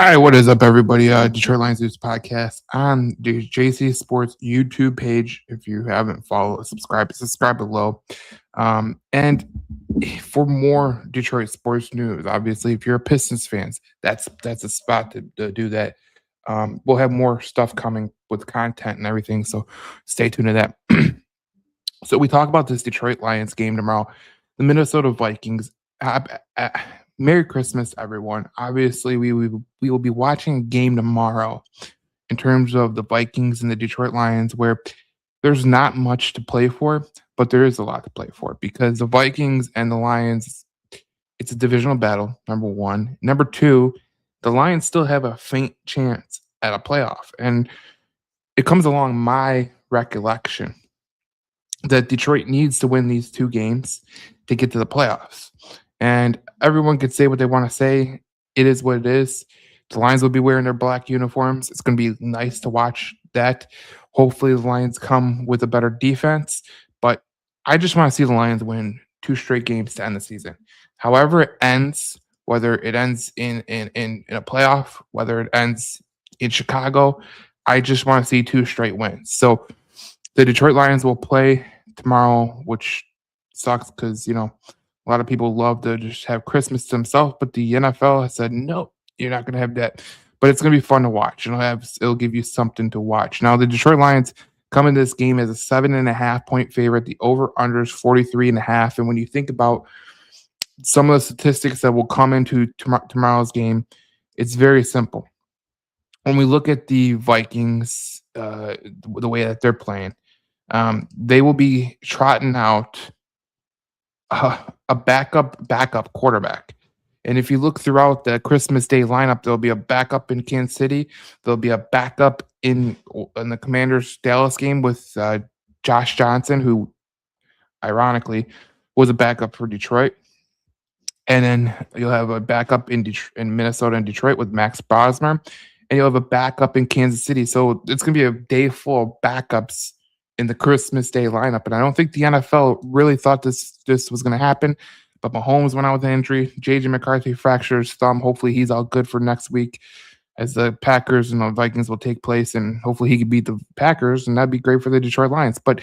All right, what is up, everybody? Detroit Lions News Podcast on the JC Sports YouTube page. If you haven't followed, subscribe below. And for more Detroit sports news, obviously, if you're a Pistons fans, that's a spot to do that. We'll have more stuff coming with content and everything, so stay tuned to that. So we talk about this Detroit Lions game tomorrow, the Minnesota Vikings. Uh, uh, Merry Christmas, everyone. Obviously, we will be watching a game tomorrow in terms of the Vikings and the Detroit Lions, where there's not much to play for, but there is a lot to play for because the Vikings and the Lions, it's a divisional battle, number one. Number two, the Lions still have a faint chance at a playoff. And it comes along my recollection that Detroit needs to win these two games to get to the playoffs. And everyone could say what they want to say. It is what it is. The Lions will be wearing their black uniforms. It's going to be nice to watch that. Hopefully, the Lions come with a better defense. But I just want to see the Lions win two straight games to end the season. However it ends, whether it ends in a playoff, whether it ends in Chicago, I just want to see two straight wins. So the Detroit Lions will play tomorrow, which sucks because, a lot of people love to just have Christmas to themselves, but the NFL has said, no, you're not going to have that. But it's going to be fun to watch. It'll give you something to watch. Now, the Detroit Lions come in this game as a 7.5-point favorite. The over-under is 43.5. And when you think about some of the statistics that will come into tomorrow's game, it's very simple. When we look at the Vikings, the way that they're playing, they will be trotting out a backup quarterback. And if you look throughout the Christmas Day lineup, there'll be a backup in Kansas City. There'll be a backup in the Commanders Dallas game with Josh Johnson, who ironically was a backup for Detroit. And then you'll have a backup in Minnesota and Detroit with Max Brosmer. And you'll have a backup in Kansas City. So it's going to be a day full of backups in the Christmas Day lineup. And I don't think the NFL really thought this was going to happen. But Mahomes went out with an injury. J.J. McCarthy fractured his thumb. Hopefully he's all good for next week as the Packers and the Vikings will take place. And hopefully he can beat the Packers. And that'd be great for the Detroit Lions. But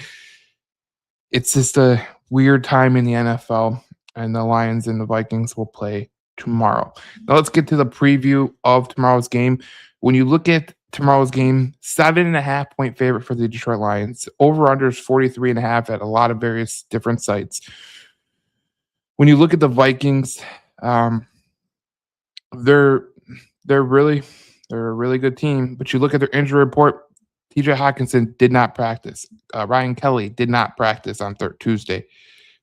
it's just a weird time in the NFL. And the Lions and the Vikings will play tomorrow. Now let's get to the preview of tomorrow's game. When you look at tomorrow's game, 7.5-point favorite for the Detroit Lions. Over-under is 43.5 at a lot of various different sites. When you look at the Vikings, they're a really good team. But you look at their injury report, TJ Hawkinson did not practice. Ryan Kelly did not practice on Tuesday.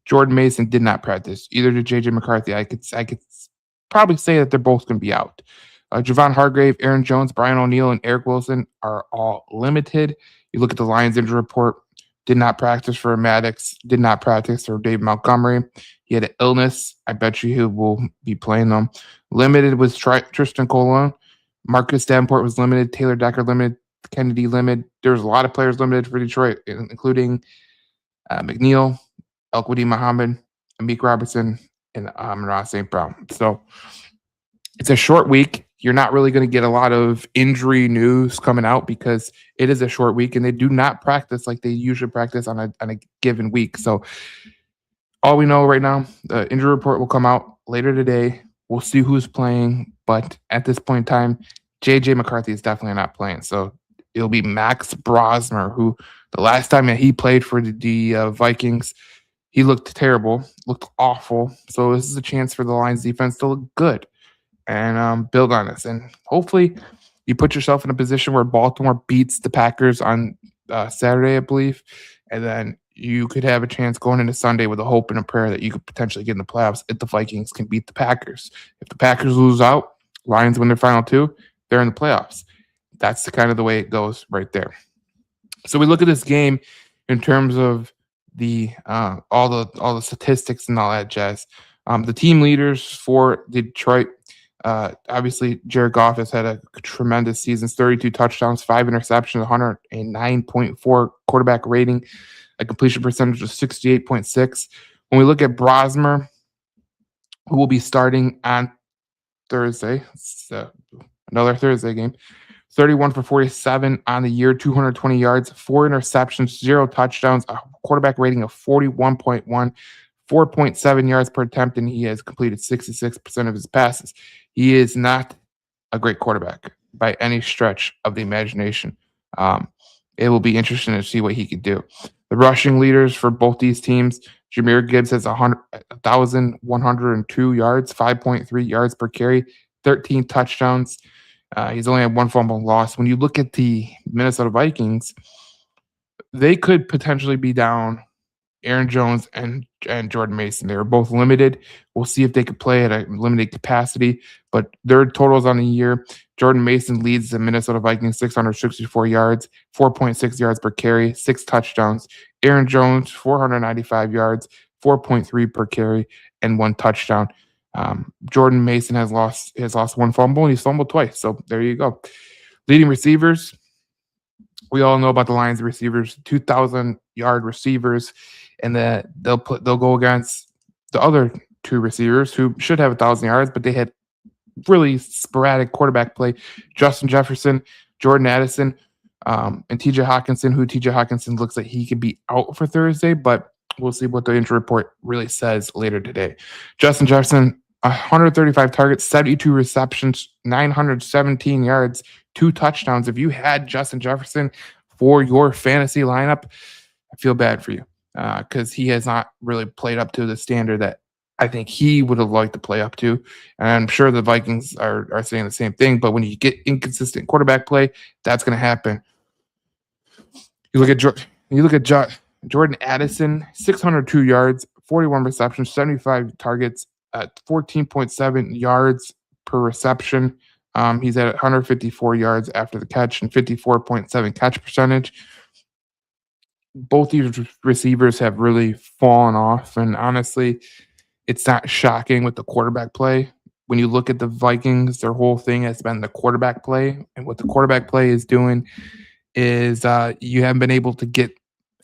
Jordan Mason did not practice. Either did J.J. McCarthy. I could probably say that they're both going to be out. Javon Hargrave, Aaron Jones, Brian O'Neill, and Eric Wilson are all limited. You look at the Lions injury report, did not practice for Maddox, did not practice for Dave Montgomery. He had an illness. I bet you he will be playing them. Limited was Tristan Colon. Marcus Davenport was limited. Taylor Decker limited. Kennedy limited. There's a lot of players limited for Detroit, including McNeil, Elquidi Muhammad, Amik Robertson, and Ross St. Brown. So it's a short week. You're not really going to get a lot of injury news coming out because it is a short week and they do not practice like they usually practice on a given week. So all we know right now, the injury report will come out later today. We'll see who's playing. But at this point in time, J.J. McCarthy is definitely not playing. So it'll be Max Brosmer, who the last time that he played for the Vikings, he looked terrible, looked awful. So this is a chance for the Lions defense to look good and build on this. And hopefully you put yourself in a position where Baltimore beats the Packers on Saturday, I believe. And then you could have a chance going into Sunday with a hope and a prayer that you could potentially get in the playoffs if the Vikings can beat the Packers. If the Packers lose out, Lions win their final two, they're in the playoffs. That's the way it goes right there. So we look at this game in terms of the all the statistics and all that jazz. The team leaders for Detroit, obviously Jared Goff has had a tremendous season, 32 touchdowns, 5 interceptions, 109.4 quarterback rating, a completion percentage of 68.6. When we look at Brosmer, who will be starting on Thursday, another Thursday game. 31 for 47 on the year, 220 yards, 4 interceptions, 0 touchdowns, a quarterback rating of 41.1, 4.7 yards per attempt, and he has completed 66% of his passes. He is not a great quarterback by any stretch of the imagination. It will be interesting to see what he could do. The rushing leaders for both these teams, Jahmyr Gibbs has 1,102 yards, 5.3 yards per carry, 13 touchdowns. He's only had one fumble loss. When you look at the Minnesota Vikings, they could potentially be down Aaron Jones and Jordan Mason. They were both limited. We'll see if they could play at a limited capacity, but their totals on the year, Jordan Mason leads the Minnesota Vikings 664 yards, 4.6 yards per carry, 6 touchdowns. Aaron Jones, 495 yards, 4.3 per carry, and 1 touchdown. Jordan Mason has lost one fumble, and he's fumbled twice. So there you go. Leading receivers, we all know about the Lions receivers, 2,000-yard receivers, and that they'll go against the other 2 receivers who should have 1,000 yards, but they had really sporadic quarterback play. Justin Jefferson, Jordan Addison, and TJ Hawkinson, who TJ Hawkinson looks like he could be out for Thursday, but we'll see what the injury report really says later today. Justin Jefferson, 135 targets, 72 receptions, 917 yards, 2 touchdowns. If you had Justin Jefferson for your fantasy lineup, I feel bad for you because he has not really played up to the standard that I think he would have liked to play up to. And I'm sure the Vikings are saying the same thing, but when you get inconsistent quarterback play, that's going to happen. You look at Jordan Addison, 602 yards, 41 receptions, 75 targets, 14.7 yards per reception. He's at 154 yards after the catch and 54.7 catch percentage. Both these receivers have really fallen off, and honestly, it's not shocking with the quarterback play. When you look at the Vikings, their whole thing has been the quarterback play, and what the quarterback play is doing is you haven't been able to get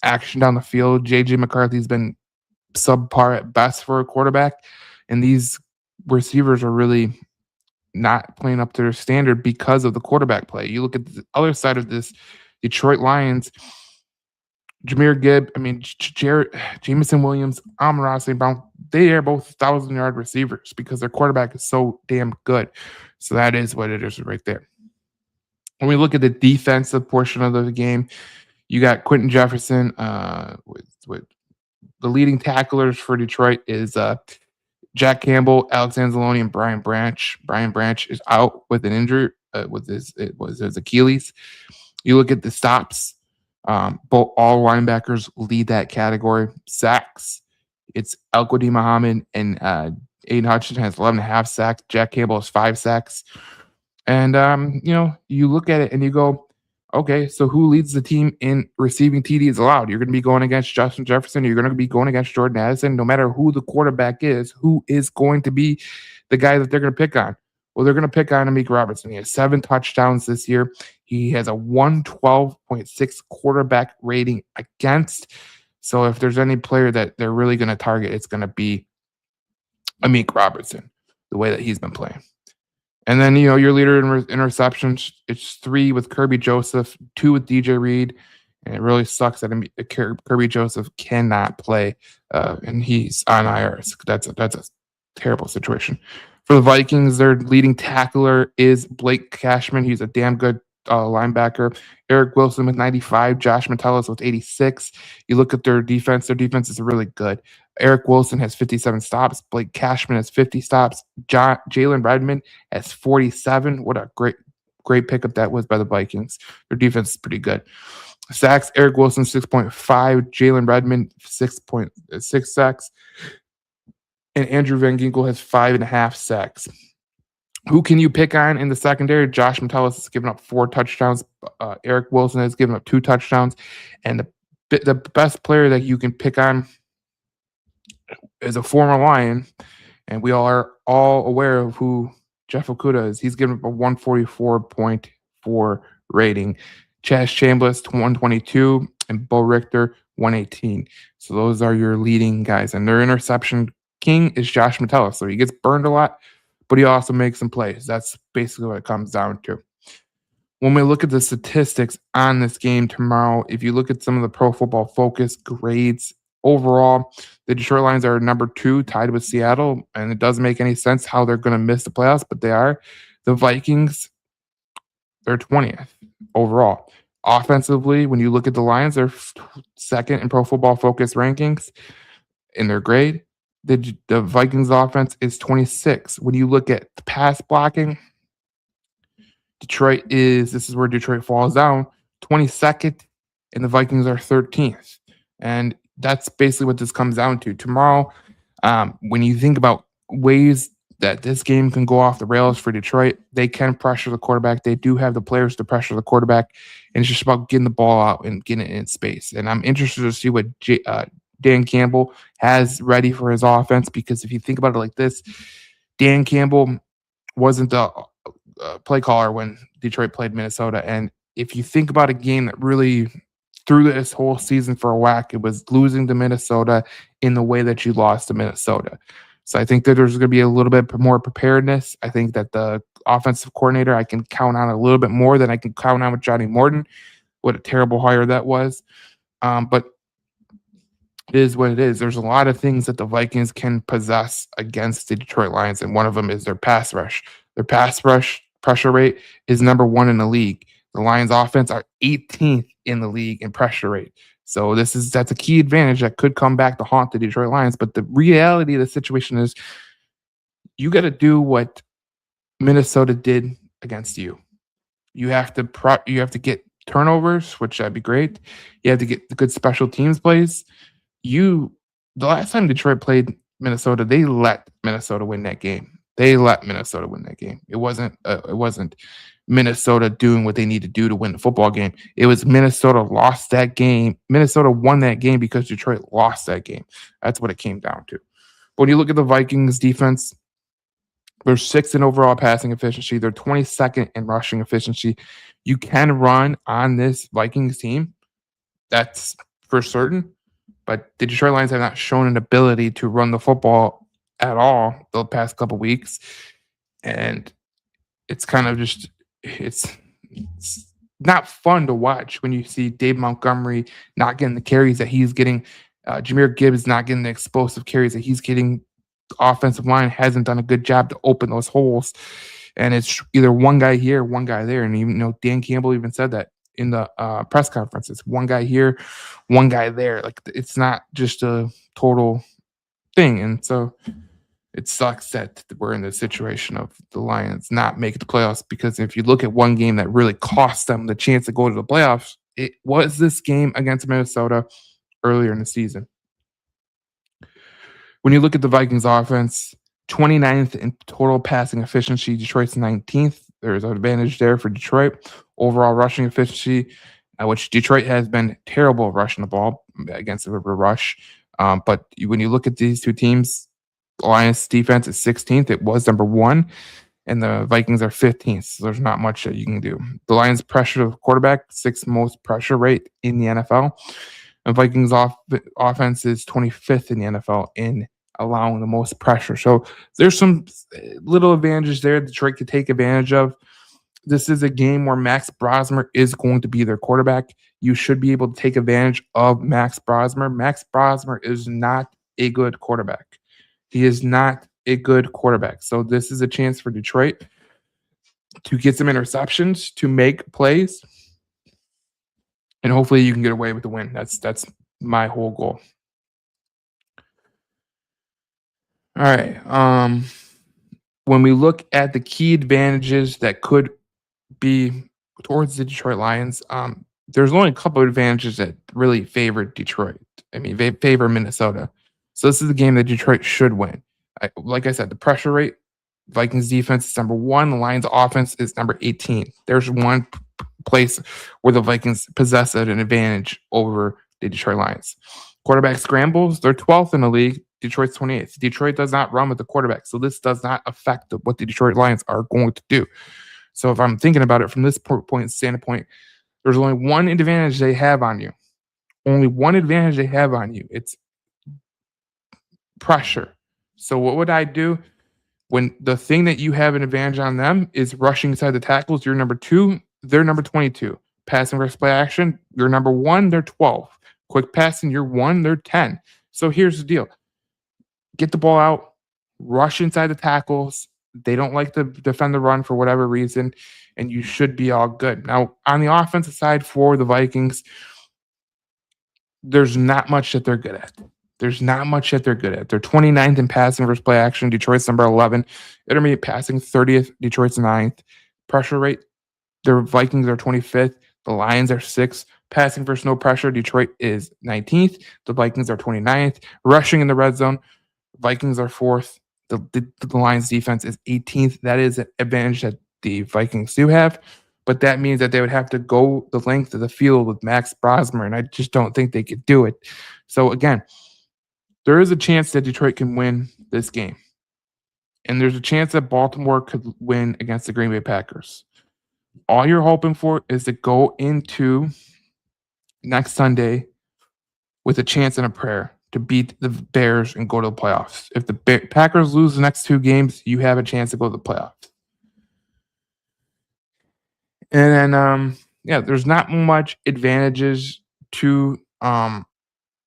action down the field. J.J. McCarthy's been subpar at best for a quarterback, and these receivers are really not playing up to their standard because of the quarterback play. You look at the other side of this, Detroit Lions, Jahmyr Gibbs, Jameson Williams, Amon-Ra St. Brown, they are both 1,000-yard receivers because their quarterback is so damn good. So that is what it is right there. When we look at the defensive portion of the game, you got Quentin Jefferson with the leading tacklers for Detroit is Jack Campbell, Alex Anzalone, and Brian Branch. Brian Branch is out with an injury with his Achilles. You look at the stops. All linebackers lead that category. Sacks, it's Al-Quadin Muhammad and Aiden Hutchinson has 11.5 sacks. Jack Campbell has 5 sacks. And, you look at it and you go, okay, so who leads the team in receiving TDs allowed? You're going to be going against Justin Jefferson. You're going to be going against Jordan Addison. No matter who the quarterback is, who is going to be the guy that they're going to pick on? Well, they're going to pick on Amik Robertson. He has 7 touchdowns this year. He has a 112.6 quarterback rating against. So if there's any player that they're really going to target, it's going to be Amik Robertson, the way that he's been playing. And then, your leader in interceptions, it's 3 with Kirby Joseph, 2 with DJ Reed. And it really sucks that Kirby Joseph cannot play, and he's on IR. That's a terrible situation. For the Vikings, their leading tackler is Blake Cashman. He's a damn good linebacker. Eric Wilson with 95. Josh Metellus with 86. You look at their defense. Their defense is really good. Eric Wilson has 57 stops. Blake Cashman has 50 stops. Jalen Redmond has 47. What a great pickup that was by the Vikings. Their defense is pretty good. Sacks, Eric Wilson 6.5. Jalen Redmond 6.6 sacks. And Andrew Van Ginkel has 5.5 sacks. Who can you pick on in the secondary? Josh Metellus has given up 4 touchdowns. Eric Wilson has given up 2 touchdowns. And the best player that you can pick on is a former Lion. And we are all aware of who Jeff Okudah is. He's given up a 144.4 rating. Chaz Chambliss, 122. And Bo Richter, 118. So those are your leading guys. And their interception king is Josh Metellus. So he gets burned a lot. but he also makes some plays. That's basically what it comes down to. When we look at the statistics on this game tomorrow, if you look at some of the Pro Football Focus grades overall, the Detroit Lions are number 2, tied with Seattle, and it doesn't make any sense how they're going to miss the playoffs, but they are. The Vikings, they're 20th overall. Offensively, when you look at the Lions, they're second in Pro Football Focus rankings in their grade. The Vikings offense is 26. When you look at the pass blocking, this is where Detroit falls down, 22nd, and the Vikings are 13th. And that's basically what this comes down to. Tomorrow, when you think about ways that this game can go off the rails for Detroit, they can pressure the quarterback. They do have the players to pressure the quarterback, and it's just about getting the ball out and getting it in space. And I'm interested to see what Dan Campbell has ready for his offense, because if you think about it like this, Dan Campbell wasn't the play caller when Detroit played Minnesota. And if you think about a game that really threw this whole season for a whack, it was losing to Minnesota in the way that you lost to Minnesota. So I think that there's going to be a little bit more preparedness. I think that the offensive coordinator, I can count on a little bit more than I can count on with Johnny Morton. What a terrible hire that was. But it is what it is. There's a lot of things that the Vikings can possess against the Detroit Lions, and one of them is their pass rush. Their pass rush pressure rate is number 1 in the league. The Lions offense are 18th in the league in pressure rate. So that's a key advantage that could come back to haunt the Detroit Lions. But the reality of the situation is you got to do what Minnesota did against you. You have to get turnovers, which that'd be great. You have to get the good special teams plays. The last time Detroit played Minnesota, they let Minnesota win that game. It wasn't Minnesota doing what they need to do to win the football game. It was Minnesota lost that game. Minnesota won that game because Detroit lost that game. That's what it came down to. But when you look at the Vikings defense, they're 6th in overall passing efficiency. They're 22nd in rushing efficiency. You can run on this Vikings team. That's for certain. But the Detroit Lions have not shown an ability to run the football at all the past couple weeks. And it's kind of just, it's not fun to watch when you see Dave Montgomery not getting the carries that he's getting. Jahmyr Gibbs not getting the explosive carries that he's getting. The offensive line hasn't done a good job to open those holes. And it's either one guy here, one guy there. And even Dan Campbell even said that in the press conference. It's one guy here, one guy there. Like, it's not just a total thing. And so it sucks that we're in the situation of the Lions not making the playoffs, because if you look at one game that really cost them the chance to go to the playoffs, it was this game against Minnesota earlier in the season. When you look at the Vikings offense, 29th in total passing efficiency, Detroit's 19th. There's an advantage there for Detroit. Overall rushing efficiency, which Detroit has been terrible at rushing the ball against the rush. But when you look at these two teams, the Lions defense is 16th. It was number 1. And the Vikings are 15th. So there's not much that you can do. The Lions pressure the quarterback, 6th most pressure rate in the NFL. And Vikings offense is 25th in the NFL in allowing the most pressure. So there's some little advantages there Detroit could take advantage of. This is a game where Max Brosmer is going to be their quarterback. You should be able to take advantage of Max Brosmer. Max Brosmer is not a good quarterback. He is not a good quarterback. So this is a chance for Detroit to get some interceptions, to make plays, and hopefully you can get away with the win. That's my whole goal. All right. When we look at the key advantages that could be towards the Detroit Lions, there's only a couple of advantages that really favor Detroit. They favor Minnesota. So this is a game that Detroit should win. Like I said, the pressure rate, Vikings defense is number 1. The Lions offense is number 18. There's one place where the Vikings possess an advantage over the Detroit Lions. Quarterback scrambles, they're 12th in the league. Detroit's 28th. Detroit does not run with the quarterback, so this does not affect what the Detroit Lions are going to do. So if I'm thinking about it from this standpoint, there's only one advantage they have on you. Only one advantage they have on you. It's pressure. So what would I do? When the thing that you have an advantage on them is rushing inside the tackles, you're number 2, they're number 22. Passing versus play action, you're number 1, they're 12. Quick passing, you're 1, they're 10. So here's the deal. Get the ball out, rush inside the tackles. They don't like to defend the run for whatever reason, and you should be all good. Now, on the offensive side for the Vikings, there's not much that they're good at. There's not much that they're good at. They're 29th in passing versus play action. Detroit's number 11. Intermediate passing, 30th. Detroit's 9th. Pressure rate, the Vikings are 25th. The Lions are 6th. Passing versus no pressure, Detroit is 19th. The Vikings are 29th. Rushing in the red zone, Vikings are 4th. The Lions defense is 18th. That is an advantage that the Vikings do have, but that means that they would have to go the length of the field with Max Brosmer, and I just don't think they could do it. So again, there is a chance that Detroit can win this game, and there's a chance that Baltimore could win against the Green Bay Packers. All you're hoping for is to go into next Sunday with a chance and a prayer to beat the Bears and go to the playoffs. If the Packers lose the next 2 games, you have a chance to go to the playoffs. And then, there's not much advantages to the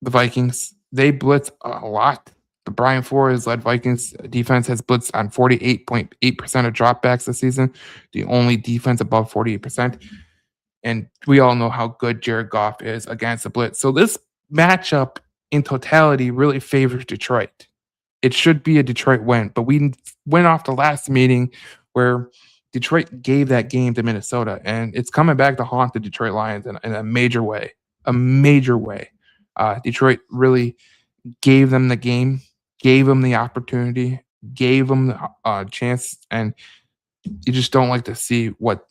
Vikings. They blitz a lot. The Brian Flores-led Vikings defense has blitzed on 48.8% of dropbacks this season, the only defense above 48%. And we all know how good Jared Goff is against the blitz. So this matchup in totality really favors Detroit. It should be a Detroit win, but we went off the last meeting where Detroit gave that game to Minnesota, and it's coming back to haunt the Detroit Lions in a major way. A major way. Detroit really gave them the game, gave them the opportunity, gave them the chance, and you just don't like to see what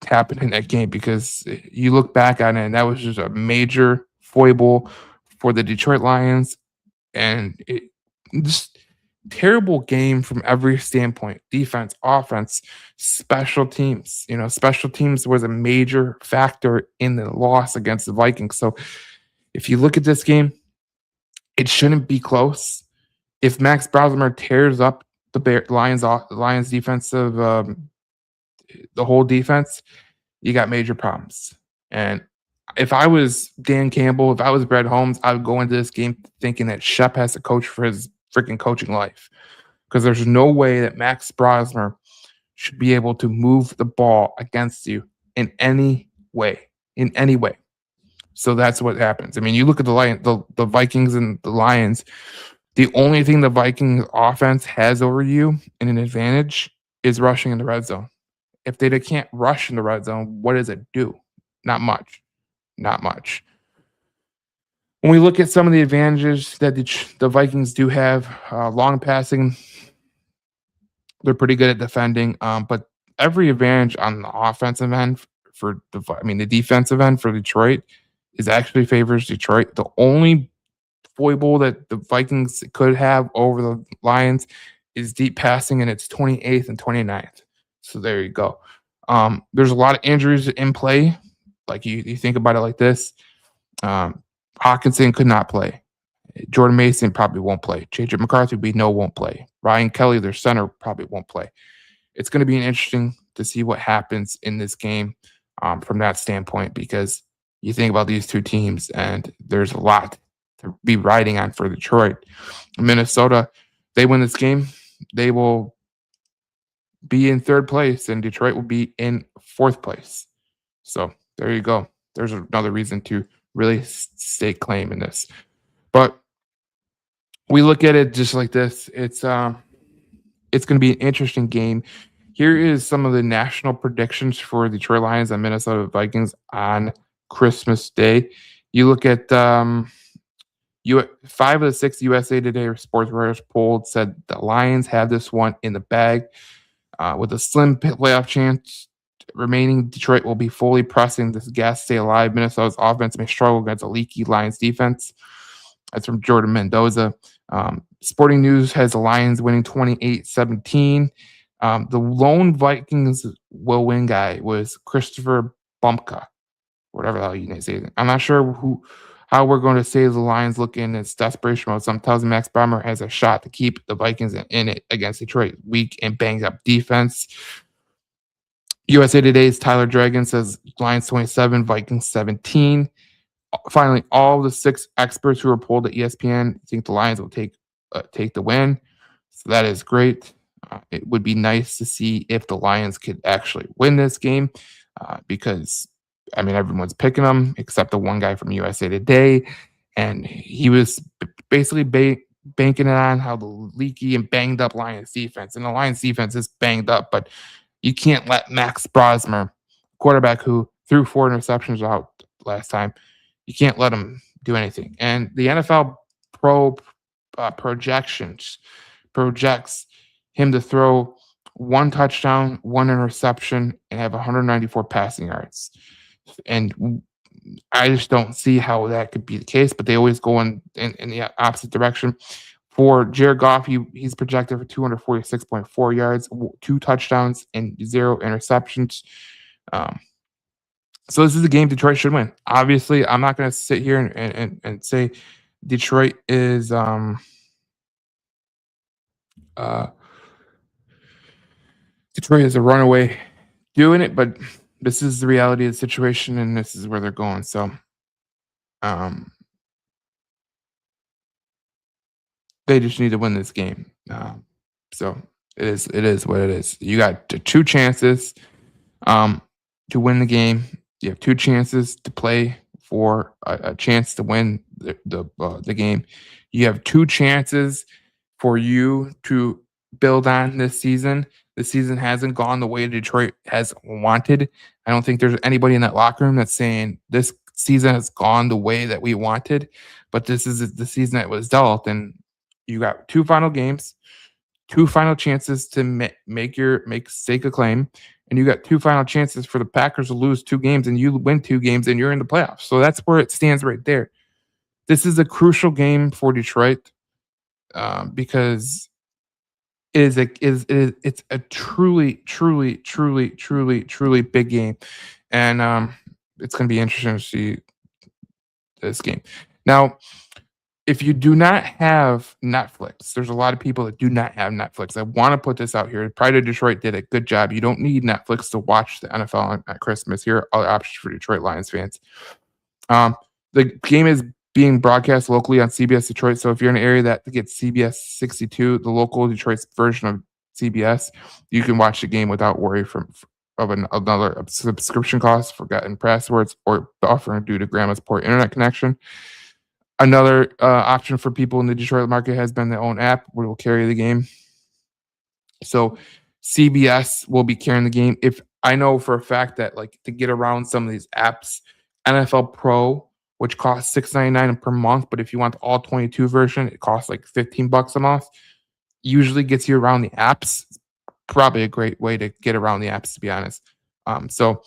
happened in that game because you look back on it, and that was just a major foible for the Detroit Lions, and just terrible game from every standpoint: defense, offense, special teams. Special teams was a major factor in the loss against the Vikings. So if you look at this game, it shouldn't be close. If Max Brosmer tears up the Lions defensive, the whole defense, you got major problems. And if I was Dan Campbell, if I was Brett Holmes, I would go into this game thinking that Shep has to coach for his freaking coaching life, because there's no way that Max Brosmer should be able to move the ball against you in any way. So that's what happens. I mean, you look at the Vikings and the Lions. The only thing the Vikings offense has over you in an advantage is rushing in the red zone. If they can't rush in the red zone, what does it do? Not much. Not much. When we look at some of the advantages that the Vikings do have, long passing, they're pretty good at defending. But every advantage on the offensive end the defensive end for Detroit is actually favors Detroit. The only foible that the Vikings could have over the Lions is deep passing, and it's 28th and 29th. So there you go. There's a lot of injuries in play. Like you think about it like this. Hawkinson could not play. Jordan Mason probably won't play. J.J. McCarthy, we know, won't play. Ryan Kelly, their center, probably won't play. It's going to be interesting to see what happens in this game from that standpoint, because you think about these two teams, and there's a lot to be riding on for Detroit. Minnesota, they win this game, they will be in 3rd place, and Detroit will be in 4th place. So there you go. There's another reason to really stake claim in this. But we look at it just like this. It's going to be an interesting game. Here is some of the national predictions for Detroit Lions and Minnesota Vikings on Christmas Day. You look at 5 of the 6 USA Today sports writers polled said the Lions have this one in the bag. With a slim playoff chance remaining, Detroit will be fully pressing this gas stay alive. Minnesota's offense may struggle against a leaky Lions defense. That's from Jordan Mendoza. Sporting News has the Lions winning 28-17. The lone Vikings will win guy was Christopher Bumpka, whatever the hell you say. I'm not sure how we're going to save the Lions looking in its desperation mode. Some tells me Max Bomber has a shot to keep the Vikings in it against Detroit. Weak and banged up defense. USA Today's Tyler Dragon says Lions 27, Vikings 17. Finally, all the 6 experts who were polled at ESPN think the Lions will take the win. So that is great. It would be nice to see if the Lions could actually win this game because, I mean, everyone's picking them except the one guy from USA Today. And he was basically banking it on how the leaky and banged up Lions defense. And the Lions defense is banged up, but you can't let Max Brosmer, quarterback who threw 4 interceptions out last time, you can't let him do anything. And the NFL Pro projections projects him to throw 1 touchdown, 1 interception, and have 194 passing yards. And I just don't see how that could be the case, but they always go in the opposite direction. For Jared Goff, he's projected for 246.4 yards, 2 touchdowns, and 0 interceptions. So this is a game Detroit should win. Obviously, I'm not going to sit here and say Detroit is Detroit is a runaway doing it, but this is the reality of the situation, and this is where they're going. So they just need to win this game. So it is what it is. You got 2 chances to win the game. You have 2 chances to play for a chance to win the game. You have 2 chances for you to build on this season. The season hasn't gone the way Detroit has wanted. I don't think there's anybody in that locker room that's saying this season has gone the way that we wanted, but this is the season that was dealt. And you got 2 final games, 2 final chances to make stake a claim, and you got 2 final chances for the Packers to lose 2 games, and you win 2 games, and you're in the playoffs. So that's where it stands right there. This is a crucial game for Detroit because it's a truly big game, and it's going to be interesting to see this game. Now, if you do not have Netflix, there's a lot of people that do not have Netflix. I want to put this out here. Pride of Detroit did a good job. You don't need Netflix to watch the NFL at Christmas. Here are other options for Detroit Lions fans. The game is being broadcast locally on CBS Detroit. So if you're in an area that gets CBS 62, the local Detroit's version of CBS, you can watch the game without worry of another subscription cost, forgotten passwords, or buffering due to grandma's poor internet connection. Another option for people in the Detroit market has been their own app, where will carry the game. So CBS will be carrying the game. If I know for a fact that, like, to get around some of these apps, NFL Pro, which costs $6.99 per month, but if you want the all 22 version, it costs like $15 a month. Usually gets you around the apps. Probably a great way to get around the apps, to be honest. So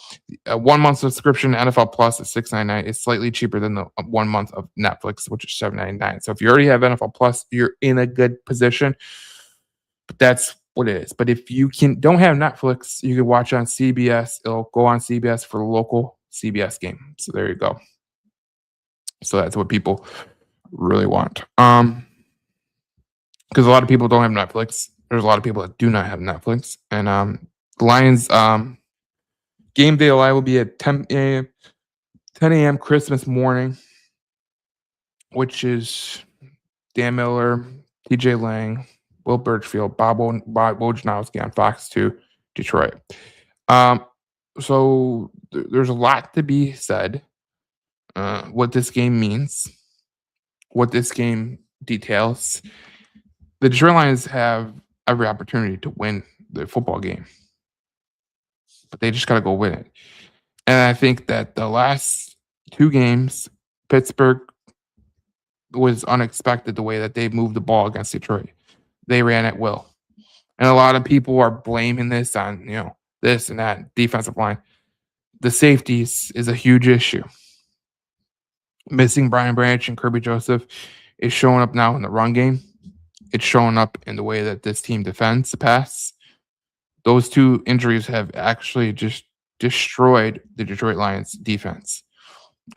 a 1 month subscription to NFL Plus is $6.99. It's slightly cheaper than the 1 month of Netflix, which is $7.99. So if you already have NFL Plus, you're in a good position. But that's what it is. But if you don't have Netflix, you can watch on CBS. It'll go on CBS for the local CBS game. So there you go. So that's what people really want. Because a lot of people don't have Netflix. There's a lot of people that do not have Netflix. And the Lions game day live will be at 10 a.m. Christmas morning, which is Dan Miller, TJ Lang, Will Birchfield, Bob Wojnarowski on Fox 2, Detroit. So there's a lot to be said. What this game means, what this game details. The Detroit Lions have every opportunity to win the football game, but they just got to go win it. And I think that the last 2 games, Pittsburgh was unexpected the way that they moved the ball against Detroit. They ran at will. And a lot of people are blaming this on, this and that defensive line. The safeties is a huge issue. Missing Brian Branch and Kirby Joseph is showing up now in the run game. It's showing up in the way that this team defends the pass. Those 2 injuries have actually just destroyed the Detroit Lions defense.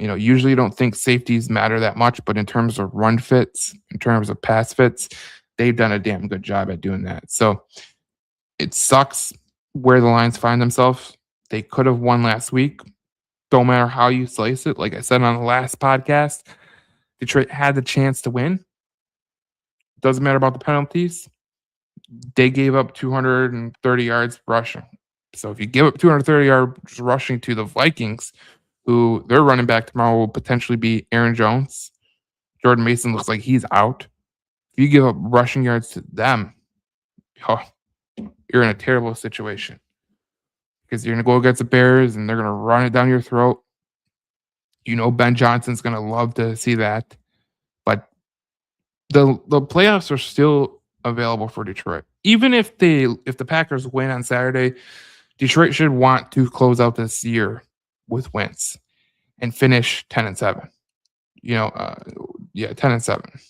Usually you don't think safeties matter that much, but in terms of run fits, in terms of pass fits, they've done a damn good job at doing that. So it sucks where the Lions find themselves. They could have won last week. Don't matter how you slice it. Like I said on the last podcast, Detroit had the chance to win. Doesn't matter about the penalties. They gave up 230 yards rushing. So if you give up 230 yards rushing to the Vikings, who their running back tomorrow will potentially be Aaron Jones. Jordan Mason looks like he's out. If you give up rushing yards to them, oh, you're in a terrible situation because you're going to go against the Bears and they're going to run it down your throat. Ben Johnson's going to love to see that. But the playoffs are still available for Detroit. Even if the Packers win on Saturday, Detroit should want to close out this year with wins and finish 10-7. 10-7.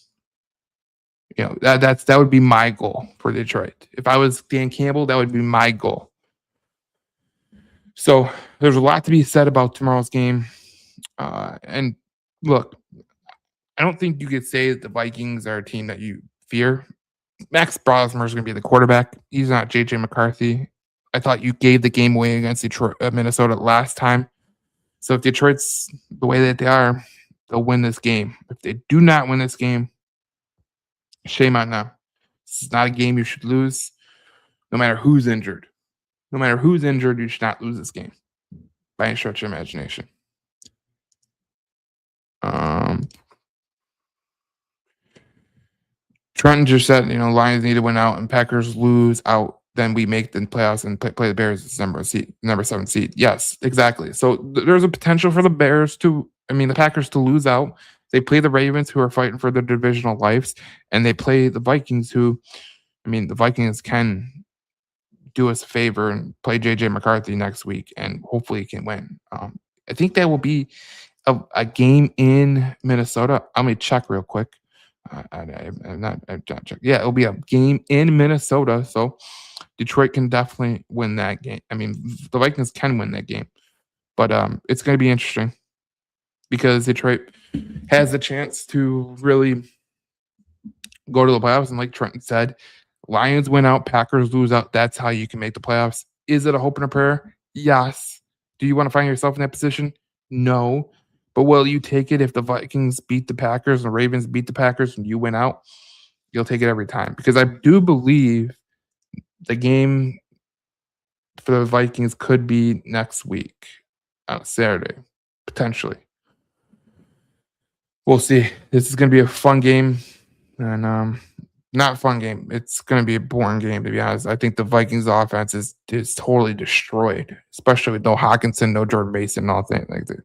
That would be my goal for Detroit. If I was Dan Campbell, that would be my goal. So there's a lot to be said about tomorrow's game. And look, I don't think you could say that the Vikings are a team that you fear. Max Brosmer is going to be the quarterback. He's not JJ McCarthy. I thought you gave the game away against Detroit, Minnesota last time. So if Detroit's the way that they are, they'll win this game. If they do not win this game, shame on them. This is not a game you should lose, no matter who's injured. No matter who's injured, you should not lose this game by any stretch of imagination. Trenton just said, Lions need to win out and Packers lose out. Then we make the playoffs and play the Bears as number 7 seed. Yes, exactly. So there's a potential for the Packers to lose out. They play the Ravens, who are fighting for their divisional lives, and they play the Vikings, who, the Vikings can do us a favor and play JJ McCarthy next week, and hopefully can win. I think that will be a game in Minnesota. I'm gonna check real quick. I'm not check. Yeah, it'll be a game in Minnesota. So Detroit can definitely win that game. The Vikings can win that game, but it's going to be interesting because Detroit has the chance to really go to the playoffs. And like Trenton said, Lions win out, Packers lose out. That's how you can make the playoffs. Is it a hope and a prayer? Yes. Do you want to find yourself in that position? No. But will you take it if the Vikings beat the Packers and the Ravens beat the Packers and you win out? You'll take it every time. Because I do believe the game for the Vikings could be next week on Saturday, potentially. We'll see. This is going to be a fun game. And not a fun game. It's going to be a boring game, to be honest. I think the Vikings offense is totally destroyed, especially with no Hawkinson, no Jordan Mason, and all things like that.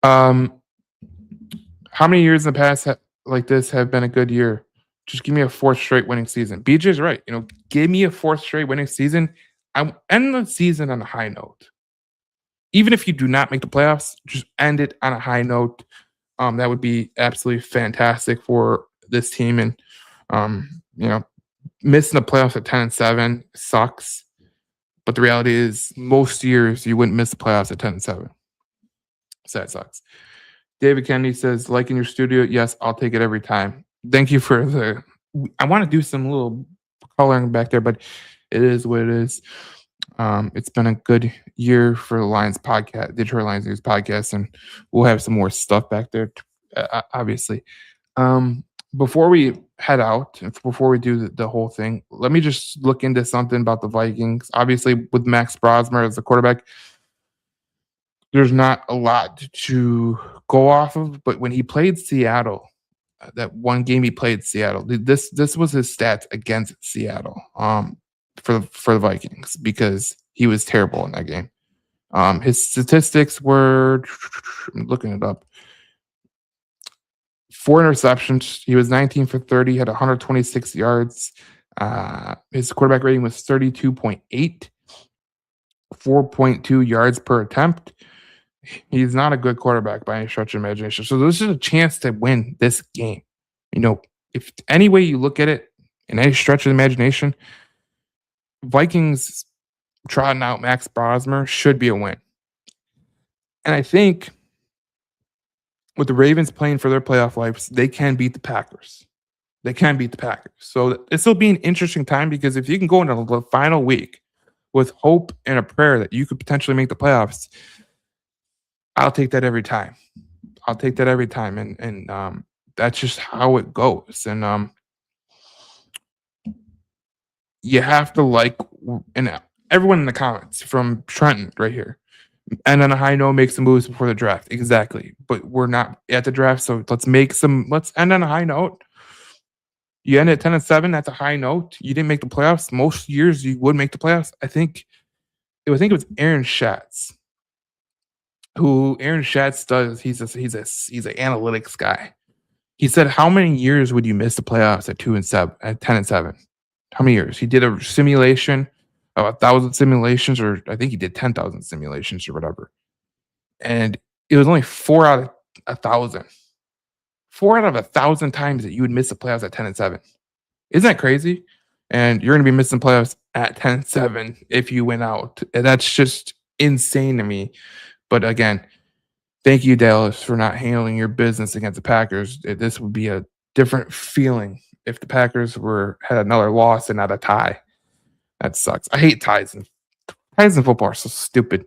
How many years in the past like this have been a good year? Just give me a 4th straight winning season. BJ's right. Give me a 4th straight winning season. I end the season on a high note. Even if you do not make the playoffs, just end it on a high note. That would be absolutely fantastic for this team. And missing the playoffs at 10-7 sucks. But the reality is, most years you wouldn't miss the playoffs at 10-7. So that sucks. David Kennedy says, like in your studio, yes, I'll take it every time. Thank you for I want to do some little coloring back there, but it is what it is. It's been a good year for the Lions podcast, Detroit Lions News podcast, and we'll have some more stuff back there, obviously. Before we head out, before we do the whole thing, let me just look into something about the Vikings. Obviously, with Max Brosmer as the quarterback, there's not a lot to go off of, but when he played Seattle, that one game he played Seattle, this was his stats against Seattle for the Vikings, because he was terrible in that game. His statistics were, I'm looking it up, 4 interceptions. He was 19 for 30, had 126 yards. His quarterback rating was 32.8, 4.2 yards per attempt. He's not a good quarterback by any stretch of imagination. So this is a chance to win this game. If any way you look at it, in any stretch of imagination, Vikings trotting out Max Brosmer should be a win. And I think with the Ravens playing for their playoff lives, they can beat the Packers. They can beat the Packers. So this will be an interesting time because if you can go into the final week with hope and a prayer that you could potentially make the playoffs, I'll take that every time. I'll take that every time, and that's just how it goes. And you have to and everyone in the comments from Trenton right here. And on a high note, make some moves before the draft. Exactly. But we're not at the draft, so let's end on a high note. You end at 10-7, that's a high note. You didn't make the playoffs. Most years you would make the playoffs. I think it was Aaron Schatz. Who Aaron Schatz does, he's an analytics guy. He said, how many years would you miss the playoffs at 10-7? How many years? He did a simulation of 1,000 simulations, or I think he did 10,000 simulations or whatever. And it was only 4 out of 1,000. 4 out of 1,000 times that you would miss the playoffs at 10-7. Isn't that crazy? And you're going to be missing playoffs at 10-7 if you win out. And that's just insane to me. But again, thank you, Dallas, for not handling your business against the Packers. This would be a different feeling if the Packers had another loss and not a tie. That sucks. I hate ties. Ties in football are so stupid.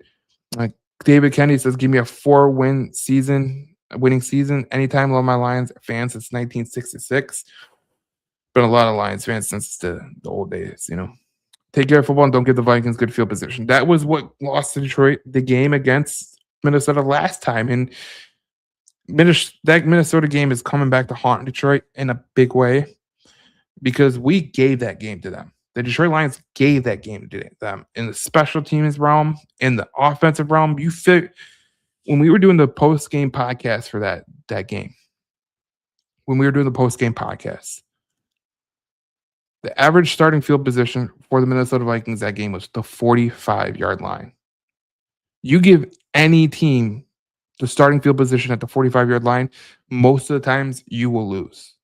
Like David Kennedy says, give me a 4-winning season anytime along my Lions fans since 1966. Been a lot of Lions fans since the old days, Take care of football and don't give the Vikings good field position. That was what lost to Detroit the game against Minnesota last time. And that Minnesota game is coming back to haunt Detroit in a big way because we gave that game to them. The Detroit Lions gave that game to them in the special teams realm, in the offensive realm. When we were doing the post-game podcast for that game, the average starting field position for the Minnesota Vikings that game was the 45-yard line. You give any team the starting field position at the 45-yard line, most of the times you will lose.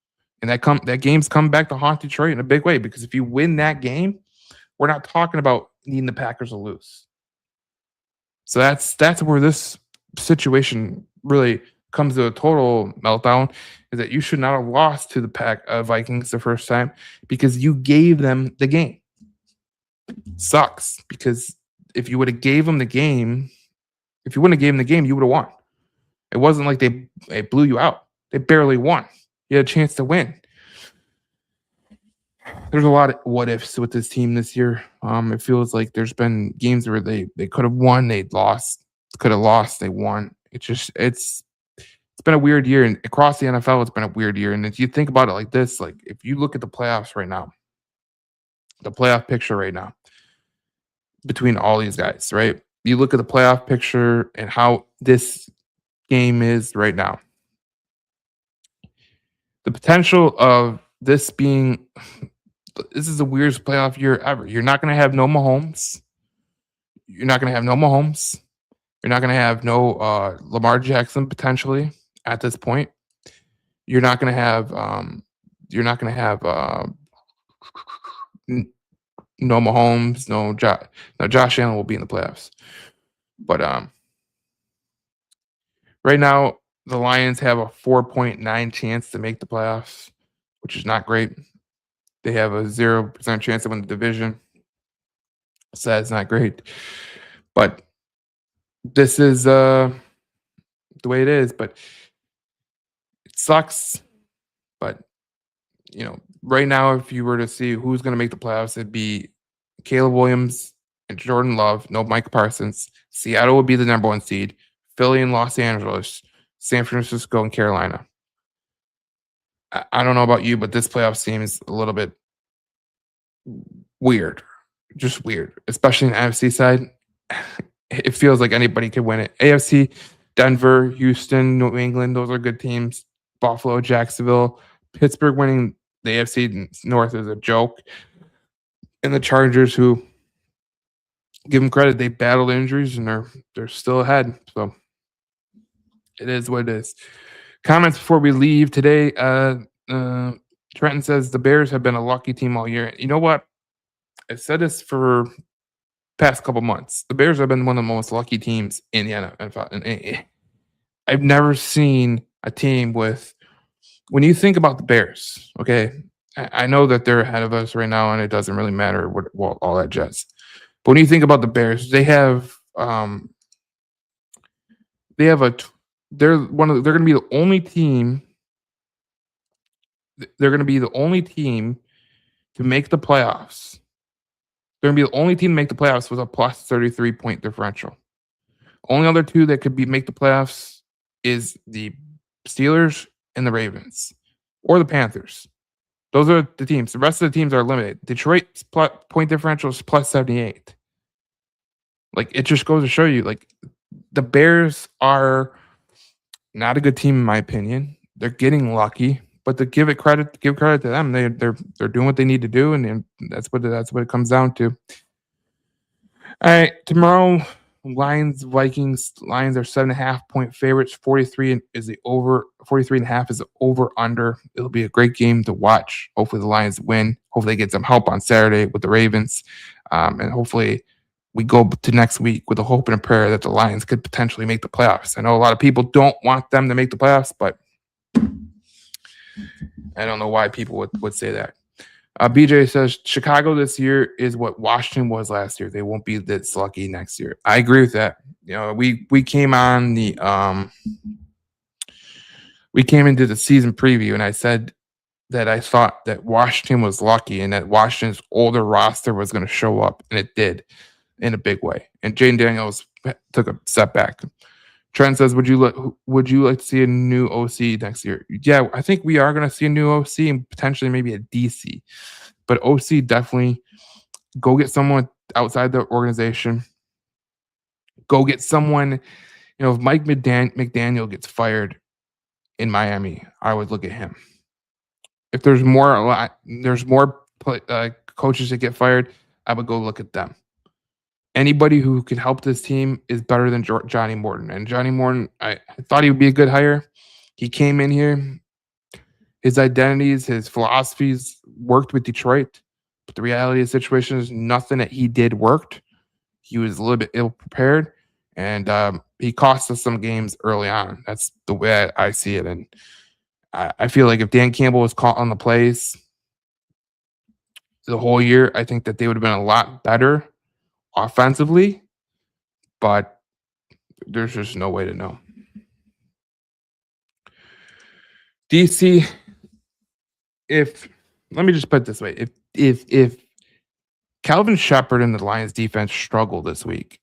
And that game's come back to haunt Detroit in a big way because if you win that game, we're not talking about needing the Packers to lose. So that's where this situation really comes to a total meltdown, is that you should not have lost to the Vikings the first time because you gave them the game. Sucks because if you would have gave them the game, if you wouldn't have gave them the game, you would have won. It wasn't like they blew you out. They barely won. You had a chance to win. There's a lot of what ifs with this team this year. It feels like there's been games where they could have won, they lost. Could have lost, they won. It's been a weird year, and across the NFL, it's been a weird year. And if you think about it like this, like if you look at the playoffs right now, the playoff picture right now between all these guys, right? You look at the playoff picture and how this game is right now. The potential of this is the weirdest playoff year ever. You're not going to have no Mahomes. You're not going to have no Mahomes. You're not going to have no Lamar Jackson potentially at this point. You're not going to have no Mahomes, no Josh Allen will be in the playoffs. But right now the Lions have a 4.9 chance to make the playoffs, which is not great. They have a 0% chance to win the division. So that's not great. But this is the way it is. But it sucks. But, right now, if you were to see who's going to make the playoffs, it'd be Caleb Williams and Jordan Love, no Mike Parsons. Seattle would be the number 1 seed. Philly and Los Angeles, San Francisco and Carolina. I don't know about you, but this playoff seems a little bit weird. Just weird, especially in the NFC side. It feels like anybody could win it. AFC, Denver, Houston, New England, those are good teams. Buffalo, Jacksonville, Pittsburgh winning the AFC North is a joke. And the Chargers, who, give them credit, they battled injuries and they're still ahead. So it is what it is. Comments before we leave today. Trenton says the Bears have been a lucky team all year. You know what? I said this for past couple months. The Bears have been one of the most lucky teams in the NFL. And I've never seen a team with when you think about the Bears, okay, I know that they're ahead of us right now, and it doesn't really matter what all that jazz. But when you think about the Bears, they have they're going to be the only team. They're going to be the only team to make the playoffs. They're going to be the only team to make the playoffs with a plus 33 point differential. Only other two that could make the playoffs is the Steelers and the Ravens or the Panthers. Those are the teams. The rest of the teams are limited. Detroit's point differential is plus 78. Like, it just goes to show you, like, the Bears are not a good team in my opinion. They're getting lucky, but to give credit to them, they're doing what they need to do, and that's what it comes down to. All right, tomorrow, Lions, Vikings. Lions are 7.5 point favorites. 43 is the over. 43.5 is the over under. It'll be a great game to watch. Hopefully the Lions win. Hopefully they get some help on Saturday with the Ravens, and hopefully we go to next week with a hope and a prayer that the Lions could potentially make the playoffs. I know a lot of people don't want them to make the playoffs, but I don't know why people would say that. BJ says Chicago this year is what Washington was last year. They won't be this lucky next year. I agree with that. You know, we came on the we came into the season preview, and I said that I thought that Washington was lucky and that Washington's older roster was going to show up, and it did in a big way. And Jane Daniels took a setback. Trent says, would you like to see a new OC next year? Yeah, I think we are going to see a new OC and potentially maybe a DC. But OC, definitely go get someone outside the organization. Go get someone, you know, if Mike McDaniel gets fired in Miami, I would look at him. If there's more coaches that get fired, I would go look at them. Anybody who could help this team is better than Johnny Morton. And Johnny Morton, I thought he would be a good hire. He came in here. His identities, his philosophies worked with Detroit. But the reality of the situation is nothing that he did worked. He was a little bit ill-prepared. And he cost us some games early on. That's the way I see it. And I feel like if Dan Campbell was caught on the plays the whole year, I think that they would have been a lot better offensively, but there's just no way to know. DC, let me just put it this way. If Calvin Shepard and the Lions defense struggle this week,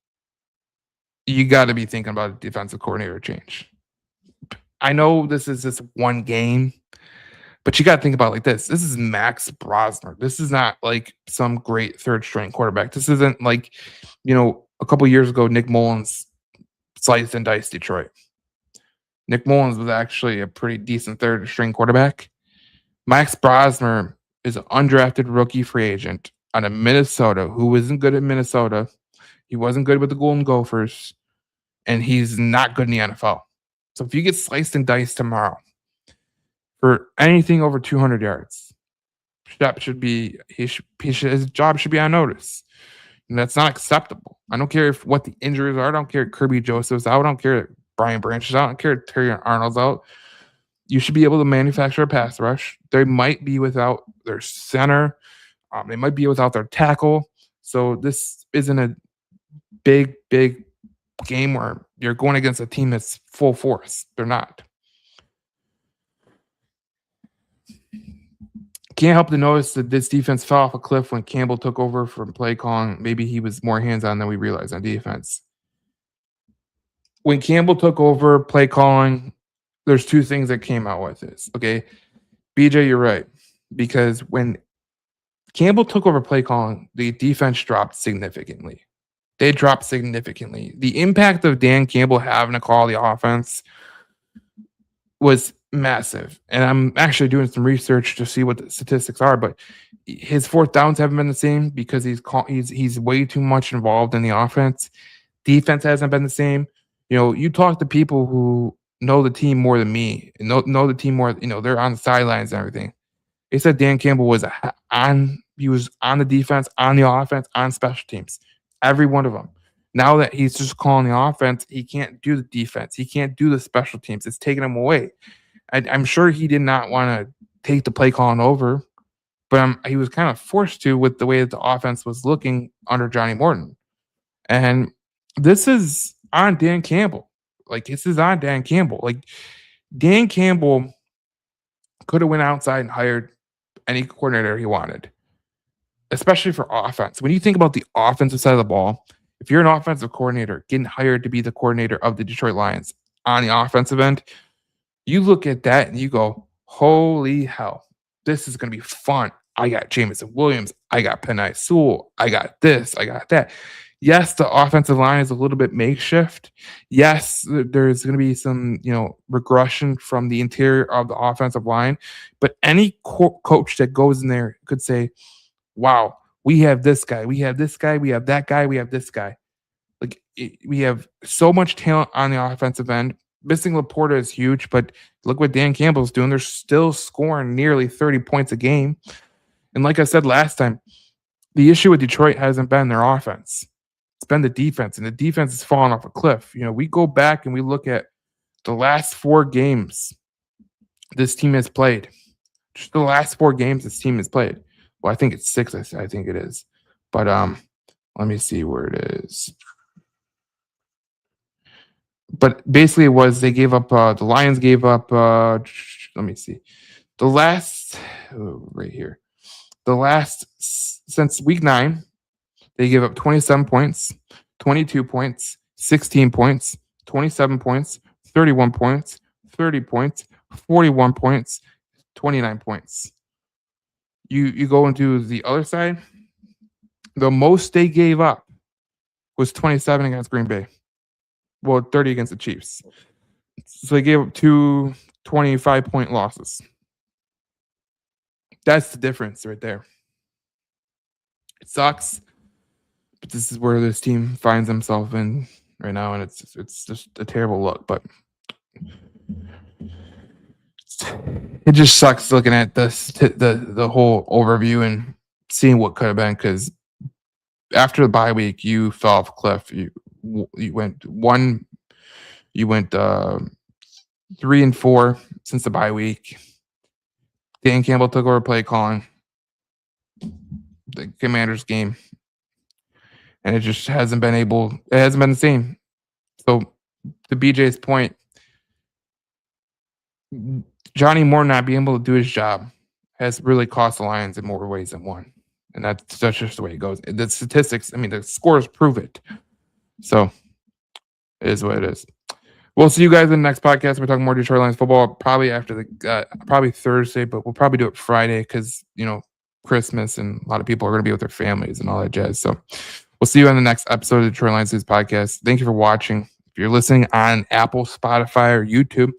you got to be thinking about a defensive coordinator change. I know this is just one game, but you got to think about it like this. This is Max Brosner. This is not like some great third string quarterback. This isn't like, you know, a couple years ago, Nick Mullins sliced and diced Detroit. Nick Mullins was actually a pretty decent third string quarterback. Max Brosner is an undrafted rookie free agent out of Minnesota who isn't good at Minnesota. He wasn't good with the Golden Gophers, and he's not good in the NFL. So if you get sliced and diced tomorrow for anything over 200 yards, his job should be on notice. And that's not acceptable. I don't care what the injuries are. I don't care if Kirby Joseph's out. I don't care if Brian Branch is out. I don't care if Terry Arnold's out. You should be able to manufacture a pass rush. They might be without their center. They might be without their tackle. So this isn't a big game where you're going against a team that's full force. They're not. Can't help to notice that this defense fell off a cliff when Campbell took over from play calling. Maybe he was more hands-on than we realized on defense. When Campbell took over play calling, there's two things that came out with this. Okay, BJ, you're right. Because when Campbell took over play calling, the defense dropped significantly. They dropped significantly. The impact of Dan Campbell having to call the offense was massive. And I'm actually doing some research to see what the statistics are, but his fourth downs haven't been the same because he's way too much involved in the offense. Defense hasn't been the same. You know, you talk to people who know the team more than me and know the team more, you know, they're on the sidelines and everything. They said Dan Campbell was on the defense, on the offense, on special teams. Every one of them. Now that he's just calling the offense, he can't do the defense. He can't do the special teams. It's taking him away. I'm sure he did not want to take the play calling over, but he was kind of forced to with the way that the offense was looking under Johnny Morton. And this is on Dan Campbell. Like, this is on Dan Campbell. Like, Dan Campbell could have went outside and hired any coordinator he wanted, especially for offense. When you think about the offensive side of the ball, if you're an offensive coordinator getting hired to be the coordinator of the Detroit Lions on the offensive end, you look at that and you go, holy hell, this is going to be fun. I got Jamison Williams. I got Penei Sewell. I got this. I got that. Yes, the offensive line is a little bit makeshift. Yes, there's going to be some, regression from the interior of the offensive line. But any coach that goes in there could say, wow, we have this guy. We have this guy. We have that guy. We have this guy. We have so much talent on the offensive end. Missing Laporta is huge, but look what Dan Campbell's doing. They're still scoring nearly 30 points a game. And like I said last time, the issue with Detroit hasn't been their offense. It's been the defense, and the defense is falling off a cliff. We go back and we look at the last 4 games this team has played. Just the last 4 games this team has played. Well, I think it's 6. I think it is. But let me see where it is. But basically, it was they gave up. The Lions gave up. Let me see. The last right here. The last since week 9, they gave up 27 points, 22 points, 16 points, 27 points, 31 points, 30 points, 41 points, 29 points. You go into the other side. The most they gave up was 27 against Green Bay. Well, 30 against the Chiefs. So they gave up 2 25-point losses. That's the difference right there. It sucks, but this is where this team finds himself in right now, and it's just a terrible look. But it just sucks looking at this the whole overview and seeing what could have been. Because after the bye week, you fell off a cliff. You went 3-4 since the bye week. Dan Campbell took over play calling the Commanders game, and it just hasn't been the same. So to BJ's point, Johnny Moore not being able to do his job has really cost the Lions in more ways than one. And that's just the way it goes. The statistics, the scores prove it. So it is what it is. We'll see you guys in the next podcast. We're talking more Detroit Lions football probably after probably Thursday, but we'll probably do it Friday because, Christmas and a lot of people are going to be with their families and all that jazz. So we'll see you on the next episode of the Detroit Lions News podcast. Thank you for watching. If you're listening on Apple, Spotify, or YouTube,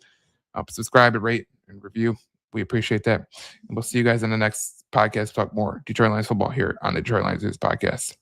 subscribe and rate and review. We appreciate that. And we'll see you guys in the next podcast. Talk more Detroit Lions football here on the Detroit Lions News podcast.